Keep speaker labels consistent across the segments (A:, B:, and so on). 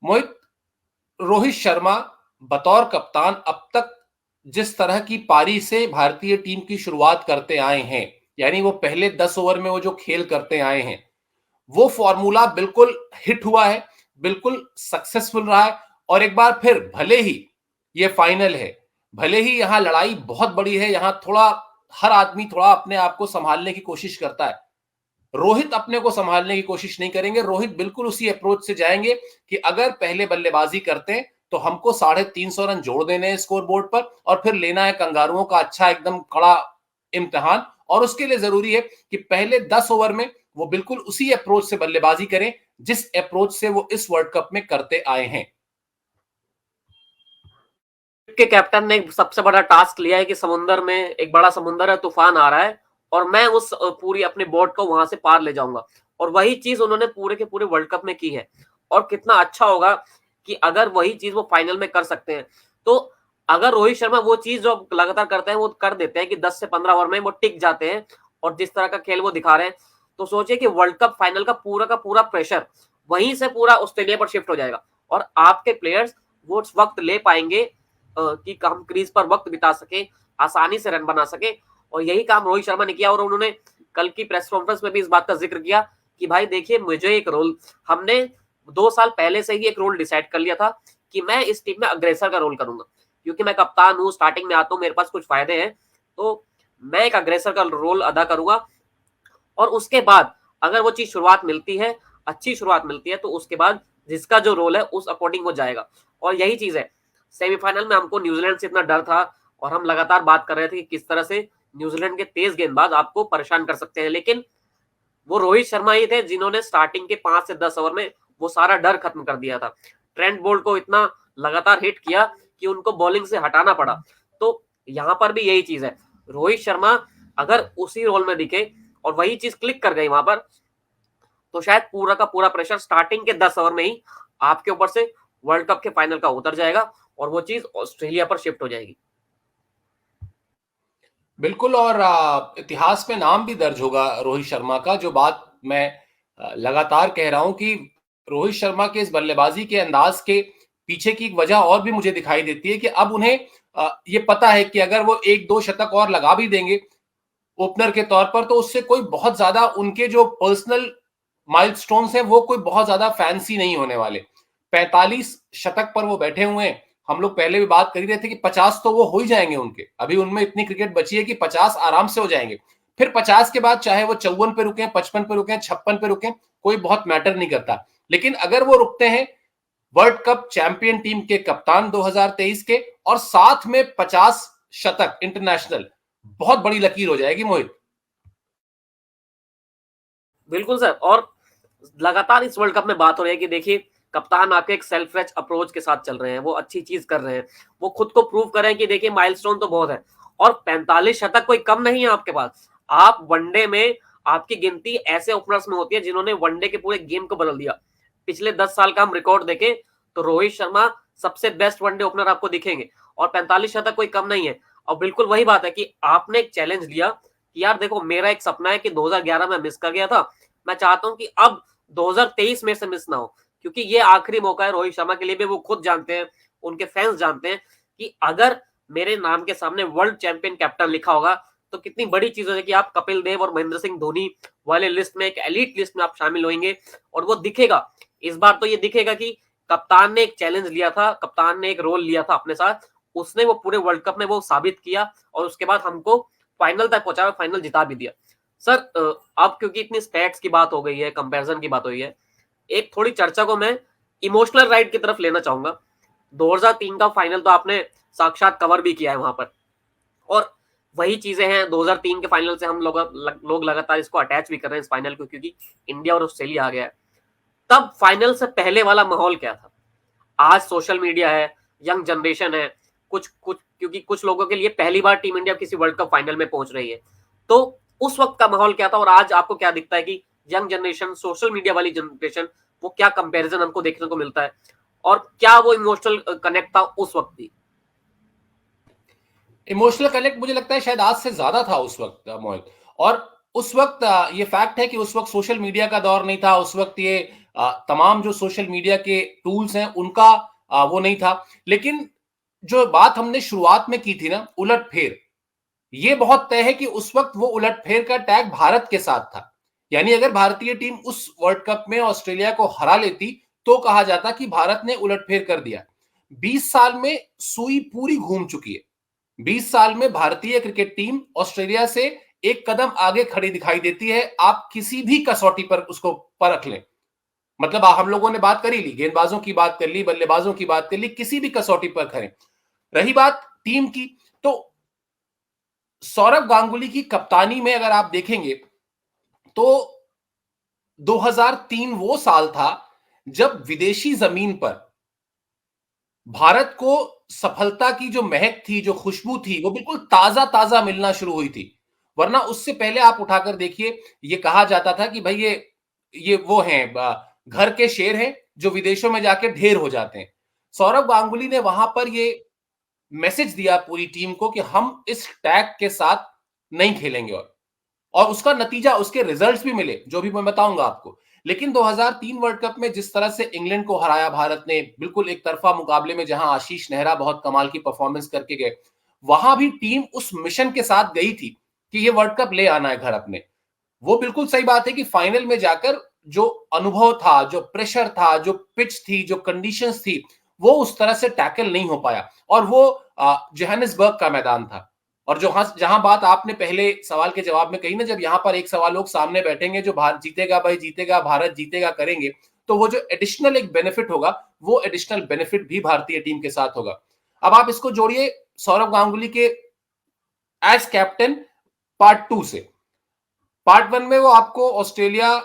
A: मोहित, रोहित शर्मा बतौर कप्तान अब तक जिस तरह की पारी से भारतीय टीम की शुरुआत करते आए हैं, यानी वो पहले 10 ओवर में वो जो खेल करते आए हैं, वो फॉर्मूला बिल्कुल हिट हुआ है, बिल्कुल सक्सेसफुल रहा है। और एक बार फिर भले ही ये फाइनल है, भले ही यहां लड़ाई बहुत बड़ी है, यहां थोड़ा हर आदमी थोड़ा अपने आप को संभालने की कोशिश करता है। रोहित अपने को संभालने की कोशिश नहीं करेंगे। रोहित बिल्कुल उसी अप्रोच से जाएंगे कि अगर पहले बल्लेबाजी करते हैं तो हमको 350 रन जोड़ देने हैं स्कोर बोर्ड पर, और फिर लेना है कंगारुओं का अच्छा एकदम कड़ा इम्तिहान। और उसके लिए जरूरी है कि पहले 10 ओवर में वो बिल्कुल उसी अप्रोच से बल्लेबाजी करें जिस अप्रोच से वो इस वर्ल्ड कप में करते आए हैं।
B: के कैप्टन ने सबसे बड़ा टास्क लिया है कि समुद्र में एक बड़ा समुद्र है, तूफान आ रहा है और मैं उस पूरी अपनी बोट को वहां से पार ले जाऊंगा। और वही चीज उन्होंने पूरे के पूरे वर्ल्ड कप में की है। और कितना अच्छा होगा कि अगर वही चीज वो फाइनल में कर सकते हैं। तो अगर रोहित शर्मा वो चीज जो लगातार करते हैं वो कर देते हैं कि 10 से 15 ओवर में वो टिक जाते हैं और जिस तरह का खेल वो दिखा रहे हैं, तो सोचिए कि वर्ल्ड कप फाइनल का पूरा प्रेशर वहीं से पूरा ऑस्ट्रेलिया पर शिफ्ट हो जाएगा और आपके प्लेयर्स वो वक्त ले पाएंगे कि हम क्रीज पर वक्त बिता सके, आसानी से रन बना सके। और यही काम रोहित शर्मा ने किया और उन्होंने कल की प्रेस कॉन्फ्रेंस में भी इस बात का जिक्र किया कि भाई देखिए, मुझे एक रोल, हमने 2 साल पहले से ही एक रोल डिसाइड कर लिया था कि मैं इस टीम में अग्रेसर का रोल करूंगा, क्योंकि मैं कप्तान हूँ, स्टार्टिंग में आता हूँ, मेरे पास कुछ फायदे हैं, तो मैं एक अग्रेसर का रोल अदा करूंगा। और उसके बाद अगर वो चीज शुरुआत मिलती है, अच्छी शुरुआत मिलती है, तो उसके बाद जिसका जो रोल है उस अकॉर्डिंग वो जाएगा। और यही चीज है, सेमीफाइनल में हमको न्यूजीलैंड से इतना डर था और हम लगातार बात कर रहे थे कि किस तरह से न्यूजीलैंड के तेज गेंदबाज आपको परेशान कर सकते हैं, लेकिन वो रोहित शर्मा ही थे जिन्होंने स्टार्टिंग के 5 से 10 ओवर में वो सारा डर खत्म कर दिया था। ट्रेंट बोल्ट को इतना लगातार हिट किया कि उनको बॉलिंग से हटाना पड़ा। तो यहां पर भी यही चीज है, रोहित शर्मा अगर उसी रोल में दिखे और वही चीज क्लिक कर गई वहां पर, तो शायद पूरा का पूरा प्रेशर स्टार्टिंग के 10 ओवर में ही आपके ऊपर से वर्ल्ड कप के फाइनल का उतर जाएगा और वो चीज ऑस्ट्रेलिया पर शिफ्ट हो जाएगी।
A: बिल्कुल। और इतिहास में नाम भी दर्ज होगा रोहित शर्मा का। जो बात मैं लगातार कह रहा हूं कि रोहित शर्मा के इस बल्लेबाजी के अंदाज के पीछे की एक वजह और भी मुझे दिखाई देती है कि अब उन्हें ये पता है कि अगर वो 1-2 शतक और लगा भी देंगे ओपनर के तौर पर, तो उससे कोई बहुत ज्यादा उनके जो पर्सनल माइलस्टोन्स हैं वो कोई बहुत ज्यादा फैंसी नहीं होने वाले। 45 शतक पर वो बैठे हुए हैं। हम लोग पहले भी बात कर ही रहे थे कि 50 तो वो हो ही जाएंगे उनके, अभी उनमें इतनी क्रिकेट बची है कि 50 आराम से हो जाएंगे। फिर 50 के बाद चाहे वो 54 पे रुके, 55 पे रुके, 56 पे रुके, कोई बहुत मैटर नहीं करता। लेकिन अगर वो रुकते हैं वर्ल्ड कप चैंपियन टीम के कप्तान 2023 के, और साथ में 50 शतक इंटरनेशनल, बहुत बड़ी लकीर हो जाएगी मोहित।
B: बिल्कुल सर। और लगातार इस वर्ल्ड कप में बात हो रही है कि देखिए, कप्तान आपके एक सेल्फलेस अप्रोच के साथ चल रहे हैं, वो अच्छी चीज कर रहे हैं, वो खुद को प्रूव कर रहे हैं कि देखिए माइलस्टोन तो बहुत है। और 45 शतक कोई कम नहीं है आपके पास। आप वनडे में, आपकी गिनती ऐसे ओपनर्स में होती है जिन्होंने वनडे के पूरे गेम को बदल दिया। पिछले 10 साल का हम रिकॉर्ड देखें तो रोहित शर्मा सबसे बेस्ट वनडे ओपनर आपको दिखेंगे और 45 शतक कोई कम नहीं है। और बिल्कुल वही बात है कि आपने एक चैलेंज लिया कि यार देखो, मेरा एक सपना है कि 2011 में मिस कर गया था, मैं चाहता हूं कि अब 2023 में से मिस ना हो, क्योंकि ये आखिरी मौका है रोहित शर्मा के लिए भी। वो खुद जानते हैं, उनके फैंस जानते हैं कि अगर मेरे नाम के सामने वर्ल्ड चैंपियन कैप्टन लिखा होगा तो कितनी बड़ी चीज है कि आप कपिल देव और महेंद्र सिंह धोनी वाले लिस्ट में, एक एलीट लिस्ट में आप शामिल होंगे। और वो दिखेगा, इस बार तो ये दिखेगा कि कप्तान ने एक चैलेंज लिया था, कप्तान ने एक रोल लिया था अपने साथ, उसने वो पूरे वर्ल्ड कप में वो साबित किया और उसके बाद हमको फाइनल तक पहुंचा, फाइनल जिता भी दिया। सर, अब क्योंकि इतनी स्टैट्स की बात हो गई है, कंपैरिजन की बात हो गई है, एक थोड़ी चर्चा को मैं इमोशनल राइड की तरफ लेना चाहूंगा। 2003 का फाइनल तो आपने साक्षात कवर भी किया है वहां पर, और वही चीजें हैं 2003 के फाइनल से हम लोग लगातार इसको अटैच भी कर रहे हैं इस फाइनल को, क्योंकि इंडिया और ऑस्ट्रेलिया आ गया है। तब फाइनल से पहले वाला माहौल क्या था? आज सोशल मीडिया है, यंग जनरेशन है, कुछ कुछ क्योंकि कुछ लोगों के लिए पहली बार टीम इंडिया किसी वर्ल्ड कप फाइनल में पहुंच रही है, तो उस वक्त का माहौल क्या था और आज आपको क्या दिखता है कि यंग जनरेशन, सोशल मीडिया वाली जनरेशन, वो क्या कंपैरिजन हमको देखने को मिलता है और क्या वो इमोशनल कनेक्ट था उस वक्त भी?
A: इमोशनल कनेक्ट मुझे लगता है शायद आज से ज्यादा था उस वक्त मोहित। और उस वक्त ये फैक्ट है कि उस वक्त सोशल मीडिया का दौर नहीं था। उस वक्त ये तमाम जो सोशल मीडिया के टूल्स हैं उनका वो नहीं था। लेकिन जो बात हमने शुरुआत में की थी ना, उलटफेर, ये बहुत तय है कि उस वक्त वो उलटफेर का टैग भारत के साथ था। यानी अगर भारतीय टीम उस वर्ल्ड कप में ऑस्ट्रेलिया को हरा लेती तो कहा जाता कि भारत ने उलटफेर कर दिया। 20 साल में सुई पूरी घूम चुकी है। 20 साल में भारतीय क्रिकेट टीम ऑस्ट्रेलिया से एक कदम आगे खड़ी दिखाई देती है। आप किसी भी कसौटी पर उसको परख लें। मतलब हम लोगों ने बात कर ही ली, गेंदबाजों की बात कर ली, बल्लेबाजों की बात कर ली, किसी भी कसौटी पर करें। रही बात टीम की, तो सौरव गांगुली की कप्तानी में अगर आप देखेंगे तो 2003 वो साल था जब विदेशी जमीन पर भारत को सफलता की जो महक थी, जो खुशबू थी, वो बिल्कुल ताजा ताजा मिलना शुरू हुई थी। वरना उससे पहले आप उठाकर देखिए, ये कहा जाता था कि भाई ये वो हैं घर के शेर हैं जो विदेशों में जाके ढेर हो जाते हैं। सौरव गांगुली ने वहां पर ये मैसेज दिया पूरी टीम को कि हम इस टैग के साथ नहीं खेलेंगे। और उसका नतीजा, उसके रिजल्ट्स भी मिले, जो भी मैं बताऊंगा आपको। लेकिन 2003 वर्ल्ड कप में जिस तरह से इंग्लैंड को हराया भारत ने, बिल्कुल एक तरफा मुकाबले में, जहां आशीष नेहरा बहुत कमाल की परफॉर्मेंस करके गए, वहां भी टीम उस मिशन के साथ गई थी कि ये वर्ल्ड कप ले आना है घर अपने। वो बिल्कुल सही बात है कि फाइनल में जाकर जो अनुभव था, जो प्रेशर था, जो पिच थी, जो कंडीशंस थी, वो उस तरह से टैकल नहीं हो पाया। और वो जोहानिसबर्ग का मैदान था। और जो जहां बात आपने पहले सवाल के जवाब में कही ना, जब यहां पर एक सवा लोग सामने बैठेंगे जो भारत जीतेगा, भाई जीतेगा, भारत जीतेगा करेंगे, तो वो जो एडिशनल एक बेनिफिट होगा, वो एडिशनल बेनिफिट भी भारतीय टीम के साथ होगा। अब आप इसको जोड़िए सौरव गांगुली के एज कैप्टन पार्ट 2 से। पार्ट 1 में वो आपको ऑस्ट्रेलिया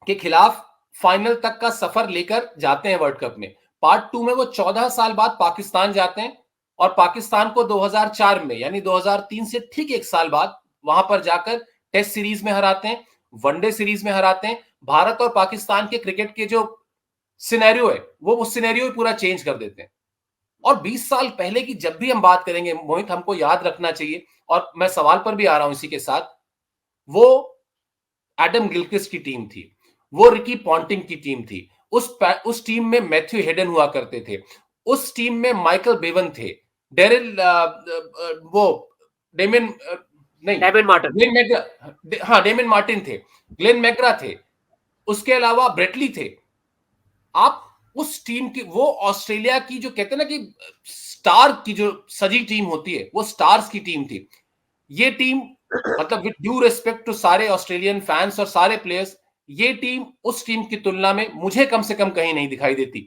A: के खिलाफ फाइनल तक का सफर लेकर जाते हैं वर्ल्ड कप में। पार्ट 2 में वो 14 साल बाद पाकिस्तान जाते हैं और पाकिस्तान को 2004 में, यानी 2003 से ठीक एक साल बाद, वहां पर जाकर टेस्ट सीरीज में हराते हैं, वनडे सीरीज में हराते हैं। भारत और पाकिस्तान के क्रिकेट के जो सिनेरियो है, वो उस सिनेरियो पूरा चेंज कर देते हैं। और 20 साल पहले की जब भी हम बात करेंगे मोहित, हमको याद रखना चाहिए, और मैं सवाल पर भी आ रहा हूं इसी के साथ, वो एडम गिलक्रिस्ट की टीम थी, वो रिकी पॉन्टिंग की टीम थी। उस टीम में मैथ्यू हेडन हुआ करते थे, उस टीम में माइकल बेवन थे, डेरिल वो डेमिन नहीं
B: डेविड मार्टिन,
A: ग्लेन मैग्रा, हाँ डेमिन मार्टिन थे, ग्लेन मैग्रा थे, उसके अलावा ब्रेटली थे। आप उस टीम की, वो ऑस्ट्रेलिया की जो कहते हैं ना कि स्टार की जो सजी टीम होती है, वो स्टार्स की टीम थी। ये टीम, मतलब विद ड्यू रिस्पेक्ट टू सारे ऑस्ट्रेलियन फैंस और सारे प्लेयर्स, ये टीम उस टीम की तुलना में मुझे कम से कम कहीं नहीं दिखाई देती।